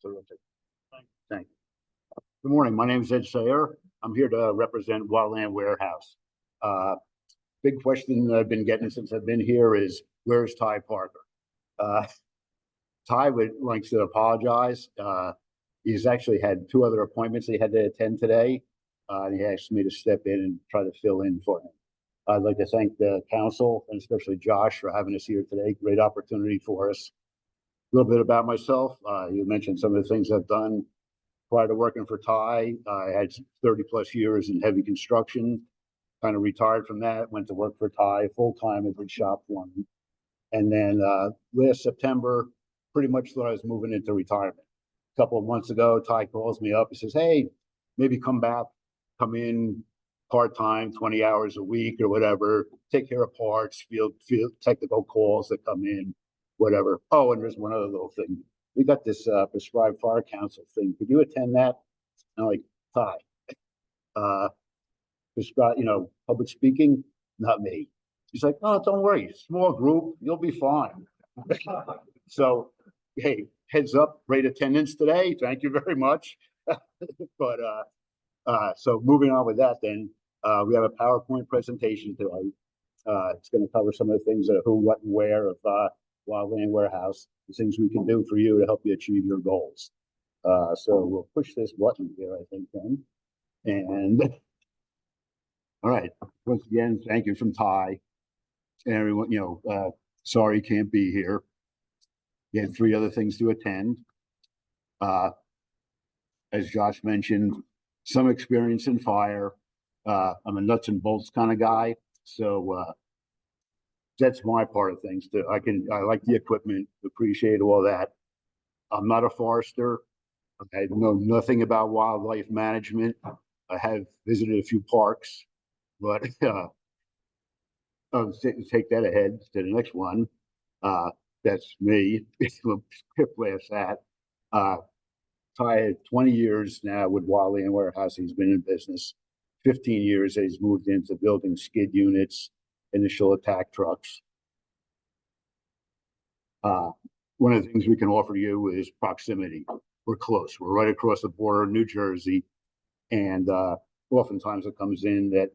Terrific. Thank you. Good morning. My name is Ed Sayre. I'm here to represent Wildland Warehouse. Big question that I've been getting since I've been here is, where's Ty Parker? Ty likes to apologize. He's actually had 2 other appointments he had to attend today. And he asked me to step in and try to fill in for him. I'd like to thank the council and especially Josh for having us here today. Great opportunity for us. A little bit about myself. You mentioned some of the things I've done prior to working for Ty. I had 30 plus years in heavy construction, kind of retired from that, went to work for Ty full-time as a shop foreman. And then last September, pretty much thought I was moving into retirement. A couple of months ago, Ty calls me up. He says, hey, maybe come in part-time, 20 hours a week or whatever, take care of parts, field technical calls that come in, whatever. Oh, and there's one other little thing. We got this prescribed fire council thing. Could you attend that? And I'm like, Ty, prescribed, public speaking, not me. He's like, oh, don't worry, small group, you'll be fine. So, hey, heads up, great attendance today. Thank you very much. But so moving on with that, then we have a PowerPoint presentation today. It's going to cover some of the things that who, what, and where of Wildland Warehouse, the things we can do for you to help you achieve your goals. So we'll push this button here, I think, then. And all right, once again, thank you from Ty and everyone. Sorry you can't be here. You had 3 other things to attend. As Josh mentioned, some experience in fire. I'm a nuts and bolts kind of guy, so that's my part of things too. I like the equipment, appreciate all that. I'm not a forester. I know nothing about wildlife management. I have visited a few parks, but I'll take that ahead to the next one. That's me. Past that. Ty had 20 years now with Wildland Warehouse. He's been in business. 15 years that he's moved into building skid units, initial attack trucks. One of the things we can offer you is proximity. We're close. We're right across the border of New Jersey. And oftentimes it comes in that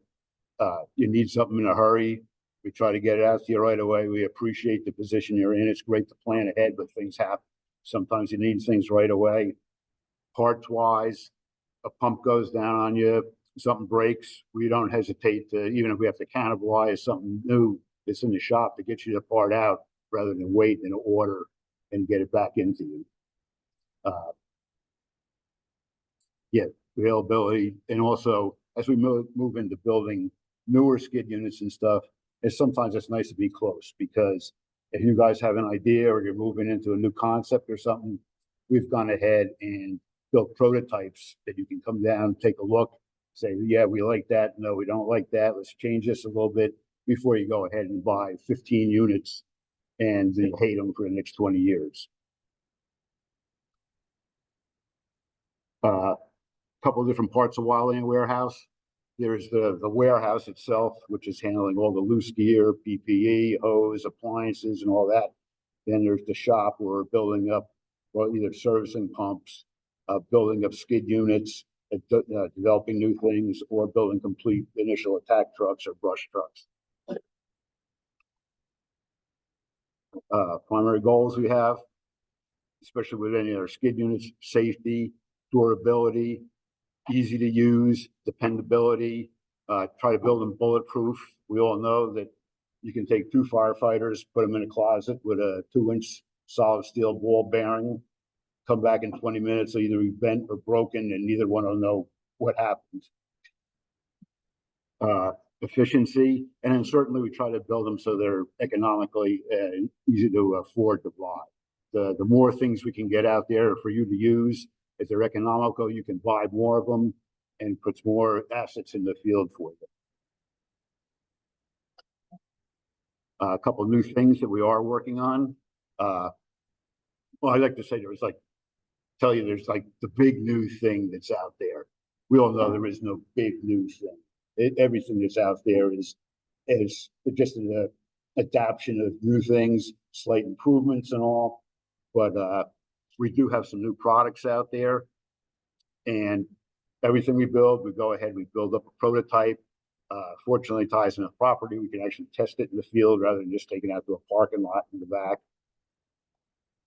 you need something in a hurry. We try to get it out to you right away. We appreciate the position you're in. It's great to plan ahead, but things happen. Sometimes you need things right away. Parts wise, a pump goes down on you, something breaks, we don't hesitate to, even if we have to cannibalize something new that's in the shop, to get you the part out rather than wait and order and get it back into you. Yeah, availability. And also, as we move into building newer skid units and stuff, sometimes it's nice to be close, because if you guys have an idea or you're moving into a new concept or something, we've gone ahead and built prototypes that you can come down, take a look, say, yeah, we like that. No, we don't like that. Let's change this a little bit before you go ahead and buy 15 units and you hate them for the next 20 years. Couple of different parts of Wildland Warehouse. There's the warehouse itself, which is handling all the loose gear, PPE, hose, appliances, and all that. Then there's the shop where we're building up, well, either servicing pumps, building up skid units, developing new things, or building complete initial attack trucks or brush trucks. Primary goals we have, especially with any of our skid units: safety, durability, easy to use, dependability. Try to build them bulletproof. We all know that you can take 2 firefighters, put them in a closet with a 2-inch solid steel ball bearing, come back in 20 minutes, so either be bent or broken, and neither one will know what happened. Efficiency, and then certainly we try to build them so they're economically easy to afford to buy. The more things we can get out there for you to use, if they're economical, you can buy more of them and puts more assets in the field for you. A couple of new things that we are working on. Well, I like to say there's like the big new thing that's out there. We all know there is no big new thing. Everything that's out there is just an adaptation of new things, slight improvements and all. But We do have some new products out there, and everything we build, we go ahead, we build up a prototype. Fortunately, ties in the property. We can actually test it in the field rather than just taking it out to a parking lot in the back.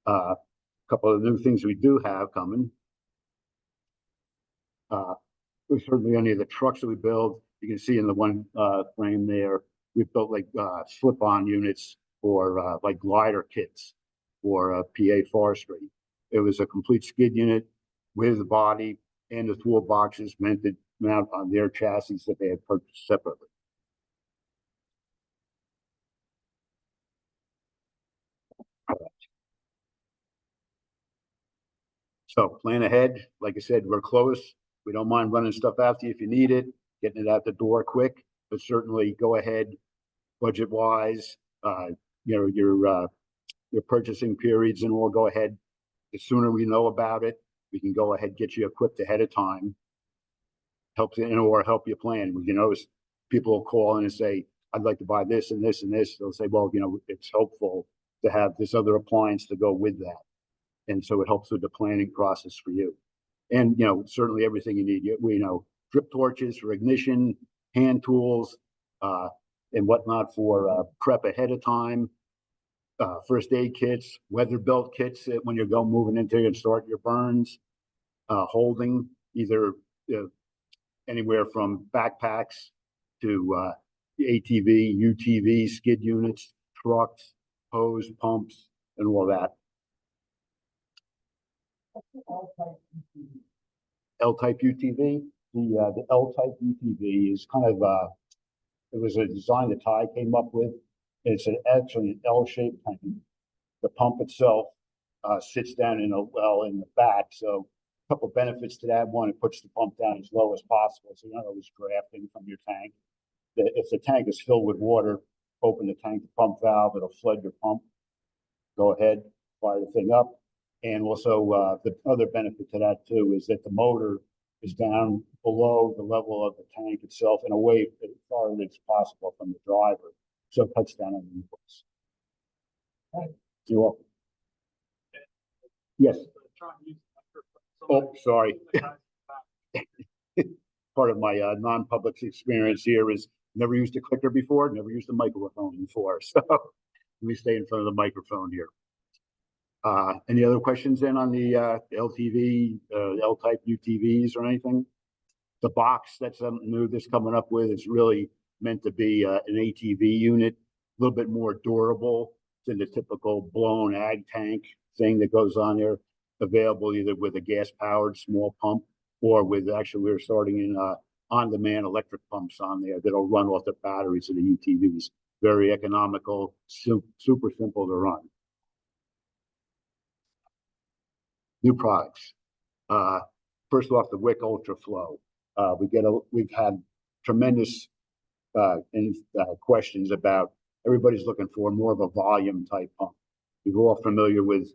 A couple of new things we do have coming. We certainly any of the trucks that we build, you can see in the one frame there, we've built like slip-on units for like glider kits for PA forestry. It was a complete skid unit with the body and the toolboxes meant to mount on their chassis that they had purchased separately. So plan ahead. Like I said, we're close. We don't mind running stuff out to you if you need it, getting it out the door quick, but certainly go ahead budget wise, your purchasing periods and we'll go ahead. The sooner we know about it, we can go ahead, get you equipped ahead of time. Helps you, or help you plan. You notice people will call in and say, I'd like to buy this and this and this. They'll say, well, it's helpful to have this other appliance to go with that. And so it helps with the planning process for you. And, certainly everything you need. We drip torches for ignition, hand tools, and whatnot for prep ahead of time. First aid kits, weather belt kits when you're moving into and start your burns. Holding either anywhere from backpacks to ATV, UTV, skid units, trucks, hose, pumps, and all that. L-type UTV. The L-type UTV is kind of it was a design that Ty came up with. It's actually an L-shaped tank. The pump itself sits down in a well in the back. So a couple benefits to that. One, it puts the pump down as low as possible, so you're not always drafting from your tank. If the tank is filled with water, open the tank pump valve, it'll flood your pump. Go ahead, fire the thing up. And also the other benefit to that too is that the motor is down below the level of the tank itself and away as far as possible from the driver. So it cuts down on the inputs. Right. You're welcome. Yes. Oh, sorry. Part of my non-public experience here is never used a clicker before, never used a microphone before. So let me stay in front of the microphone here. Any other questions then on the LTV, L-type UTVs or anything? The box, that's something new that's coming up with. It's really meant to be an ATV unit, a little bit more durable than the typical blown ag tank thing that goes on there. Available either with a gas-powered small pump or with, actually we're starting in on-demand electric pumps on there that'll run off the batteries of the UTVs. Very economical, super simple to run. New products. First off, the Wick Ultra Flow. We've had tremendous questions about everybody's looking for more of a volume type pump. You're all familiar with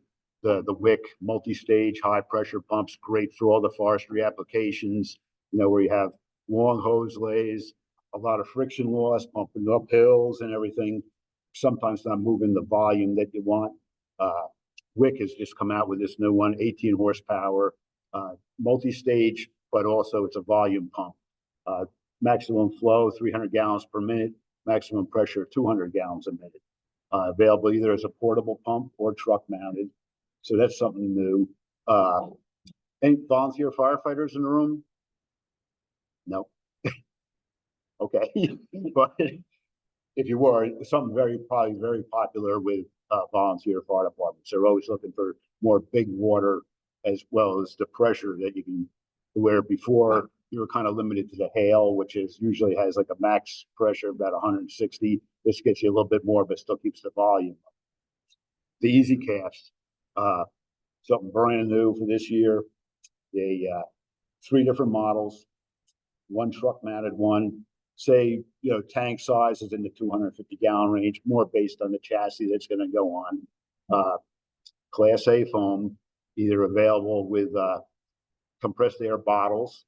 the Wick multi-stage high pressure pumps, great for all the forestry applications, where you have long hose lays, a lot of friction loss, pumping up hills and everything, sometimes not moving the volume that you want. Wick has just come out with this new one, 18 horsepower, multi-stage, but also it's a volume pump. Maximum flow, 300 gallons per minute, maximum pressure, 200 gallons a minute. Available either as a portable pump or truck mounted. So that's something new. Any volunteer firefighters in the room? No. Okay. But if you were, something probably very popular with volunteer fire departments. They're always looking for more big water as well as the pressure that you can, where before you were kind of limited to the hail, which usually has like a max pressure of about 160. This gets you a little bit more, but still keeps the volume up. The Easy Cast, something brand new for this year. They 3 different models, one truck mounted one. Say, tank size is in the 250 gallon range, more based on the chassis that's going to go on. Class A foam, either available with compressed air bottles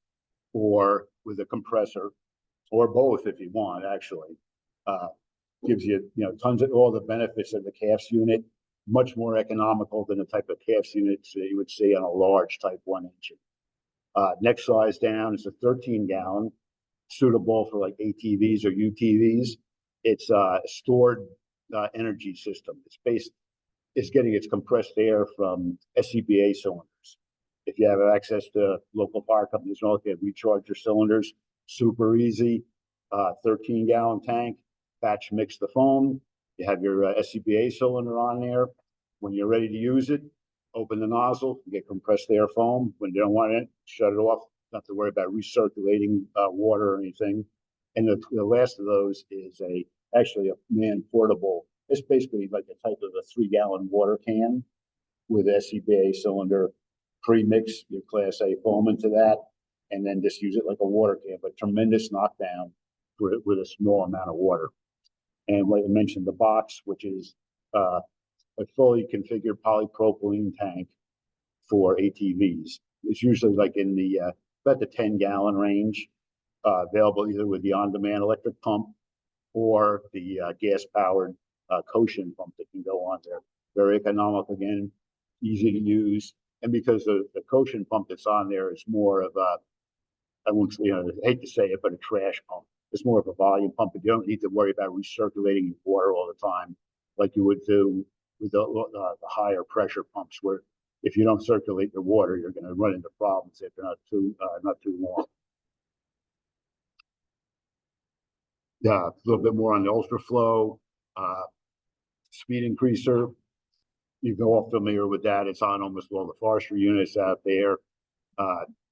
or with a compressor, or both if you want, actually. Gives you, tons of all the benefits of the CAFS unit. much more economical than the type of CAFS units that you would see on a large Type 1 engine. Next size down is a 13-gallon, suitable for like ATVs or UTVs. It's a stored energy system. It's getting its compressed air from SCBA cylinders. If you have access to local fire companies, you can recharge your cylinders, super easy. 13-gallon tank, batch mix the foam. You have your SCBA cylinder on there. When you're ready to use it, open the nozzle, get compressed air foam. When you don't want it, shut it off. Not to worry about recirculating water or anything. And the last of those is actually a man-portable. It's basically like the type of a 3-gallon water can with SCBA cylinder. Pre-mix your Class A foam into that, and then just use it like a water can. But tremendous knockdown with a small amount of water. And like I mentioned, the box, which is a fully configured polypropylene tank for ATVs. It's usually like in the about the 10-gallon range, available either with the on-demand electric pump or the gas-powered Koshin pump that can go on there. Very economical, again, easy to use. And because the Koshin pump that's on there is more of a, I hate to say it, but a trash pump. It's more of a volume pump, but you don't need to worry about recirculating water all the time like you would do with the higher pressure pumps, where if you don't circulate the water, you're going to run into problems if they're not too long. A little bit more on the ultra flow speed increaser. You're all familiar with that. It's on almost all the forestry units out there.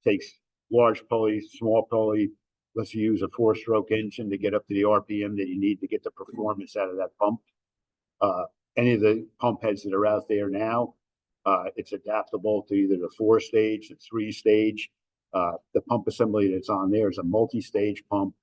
Takes large pulley, small pulley, lets you use a 4-stroke engine to get up to the RPM that you need to get the performance out of that pump. Any of the pump heads that are out there now, it's adaptable to either the 4-stage, the 3-stage. The pump assembly that's on there is a multi-stage pump.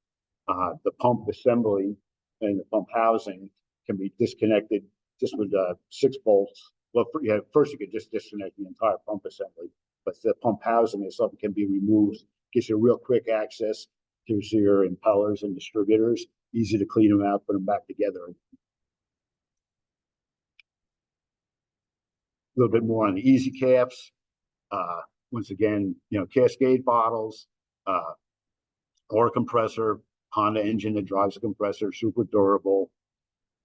The pump assembly and the pump housing can be disconnected just with 6 bolts. Well, first you could just disconnect the entire pump assembly, but the pump housing itself can be removed. Gives you real quick access to your impellers and distributors. Easy to clean them out, put them back together. A little bit more on the easy CAFs. Once again, Cascade bottles, or compressor, Honda engine that drives a compressor, super durable.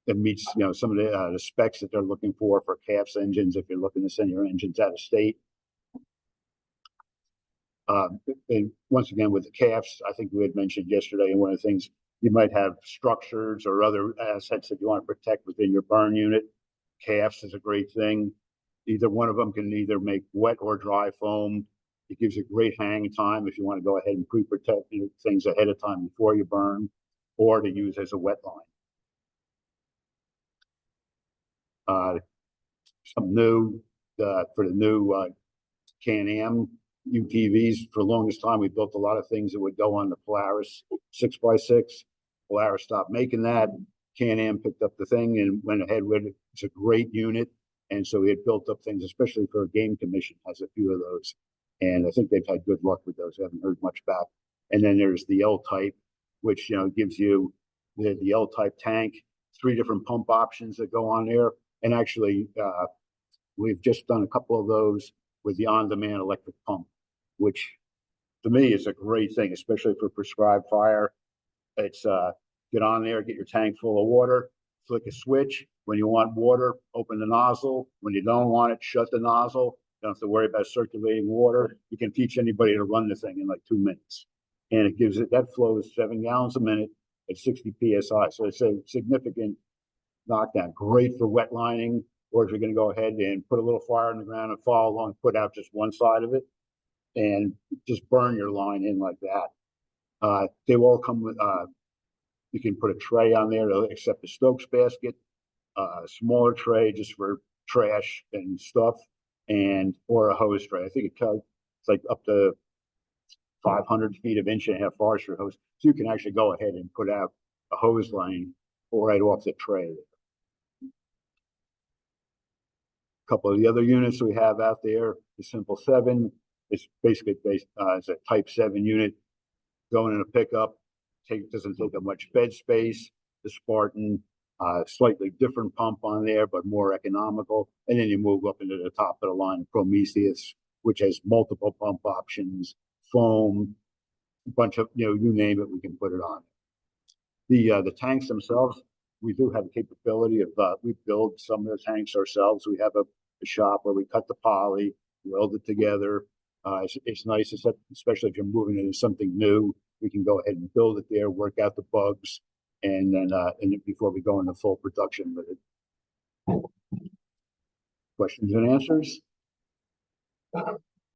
It meets some of the specs that they're looking for CAFs engines if you're looking to send your engines out of state. And once again, with the CAFs, I think we had mentioned yesterday, and one of the things, you might have structures or other assets that you want to protect within your burn unit. CAFs is a great thing. Either one of them can either make wet or dry foam. It gives you great hang time if you want to go ahead and pre-protect things ahead of time before you burn, or to use as a wet line. Some new for the new Can-Am UTVs. For the longest time, we built a lot of things that would go on the Polaris 6x6. Polaris stopped making that. Can-Am picked up the thing and went ahead with it. It's a great unit, and so we had built up things, especially for a game commission, has a few of those, and I think they've had good luck with those. I haven't heard much back. And then there's the L-type, which gives you the L-type tank, 3 different pump options that go on there. And actually, we've just done a couple of those with the on-demand electric pump, which to me is a great thing, especially for prescribed fire. It's get on there, get your tank full of water, flick a switch. When you want water, open the nozzle. When you don't want it, shut the nozzle. You don't have to worry about circulating water. You can teach anybody to run the thing in like 2 minutes. And it gives it, that flows 7 gallons a minute at 60 PSI. So it's a significant knockdown. Great for wet lining, or if you're going to go ahead and put a little fire in the ground and follow along, put out just one side of it and just burn your line in like that. They all come with, you can put a tray on there to accept the Stokes basket, a smaller tray just for trash and stuff, or a hose tray. I think it's like up to 500 feet of 1.5-inch forestry hose. So you can actually go ahead and put out a hose line right off the tray. A couple of the other units we have out there, the Simple 7, it's basically based as a Type 7 unit going in a pickup. Doesn't take up much bed space. The Spartan Slightly different pump on there, but more economical. And then you move up into the top of the line, Prometheus, which has multiple pump options, foam, a bunch of, you name it, we can put it on. The tanks themselves, we do have the capability of, we build some of the tanks ourselves. We have a shop where we cut the poly, weld it together. It's nice, especially if you're moving into something new, we can go ahead and build it there, work out the bugs, and then before we go into full production with it. Questions and answers?